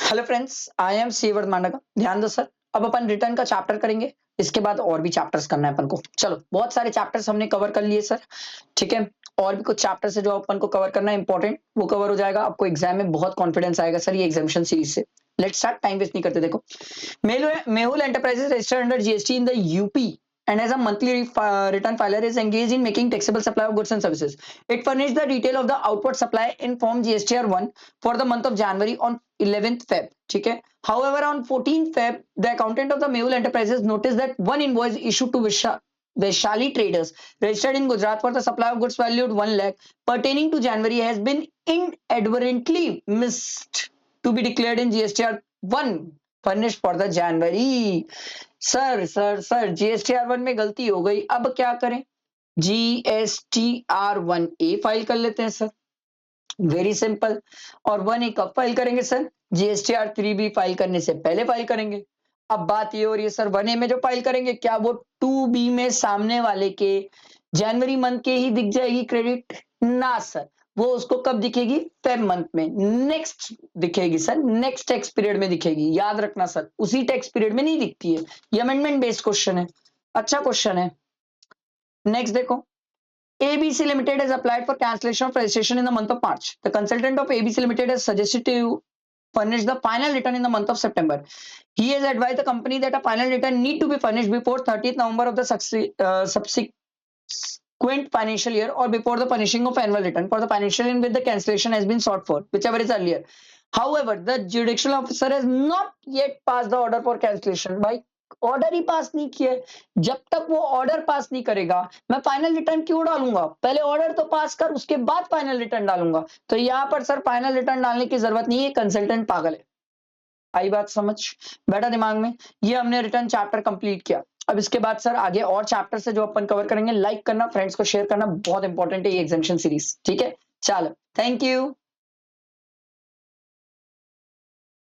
Hello friends, I am सीवर्ड मांडका। ध्यान दो सर, अब अपन रिटर्न का चैप्टर करेंगे। इसके बाद और भी चैप्टर्स करना है अपन को। चलो, बहुत सारे चैप्टर्स हमने कवर कर लिए सर, ठीक है। और भी कुछ चैप्टर्स है जो अपन को कवर करना है, इंपॉर्टेंट, वो कवर हो जाएगा। आपको एग्जाम में बहुत कॉन्फिडेंस आएगा सर ये एग्जामिनेशन सीरीज से। लेट्स स्टार्ट, टाइम वेस्ट नहीं करते। देखो, Mehul enterprises registered under GST in the UP and as a monthly return filer is engaged in making taxable supply of goods and services. It furnished the detail of the outward supply in form GSTR1 for the month of January on 11th Feb. ठीक है. However, on 14th Feb, the accountant of the Mehul Enterprises noticed that one invoice issued to Vaishali Traders registered in Gujarat for the supply of goods valued 1 lakh pertaining to January has been inadvertently missed to be declared in GSTR1 furnished for the January. Sir GSTR1 में गलती हो गई, अब क्या करें? GSTR1A file कर लेते हैं सर, वेरी सिंपल। और 1A कब फाइल करेंगे सर? GSTR3B फाइल करने से पहले फाइल करेंगे। अब बात ये हो रही है सर, 1A में जो फाइल करेंगे क्या वो 2B में सामने वाले के जनवरी मंथ के ही दिख जाएगी क्रेडिट? ना सर, वो उसको कब दिखेगी? फेब मंथ में नेक्स्ट दिखेगी सर, नेक्स्ट टैक्स पीरियड में दिखेगी। याद रखना सर, उसी टैक्स पीरियड में नहीं दिखती है। ये अमेंडमेंट बेस्ड क्वेश्चन है, अच्छा क्वेश्चन है। नेक्स्ट देखो, ABC Limited has applied for cancellation of registration in the month of March. The consultant of ABC Limited has suggested to furnish the final return in the month of September. He has advised the company that a final return need to be furnished before 30th November of the subsequent financial year or before the furnishing of annual return for the financial year in which the cancellation has been sought for, whichever is earlier. However, the judicial officer has not yet passed the order for cancellation. भाई order ही पास नहीं किया। जब तक वो order pass नहीं करेगा, मैं final return क्यों डालूंगा? पहले ऑर्डर तो पास कर, उसके बाद फाइनल रिटर्न डालूंगा। तो यहाँ पर सर फाइनल रिटर्न डालने की जरूरत नहीं है, कंसल्टेंट पागल है। आई बात समझ? बैठा दिमाग में? ये हमने रिटर्न चैप्टर कंप्लीट किया। अब इसके बाद सर आगे और चैप्टर से जो अपन कवर करेंगे, लाइक करना, फ्रेंड्स को शेयर करना बहुत इंपॉर्टेंट है ये एग्जामिनेशन सीरीज, ठीक है। चलो, थैंक यू।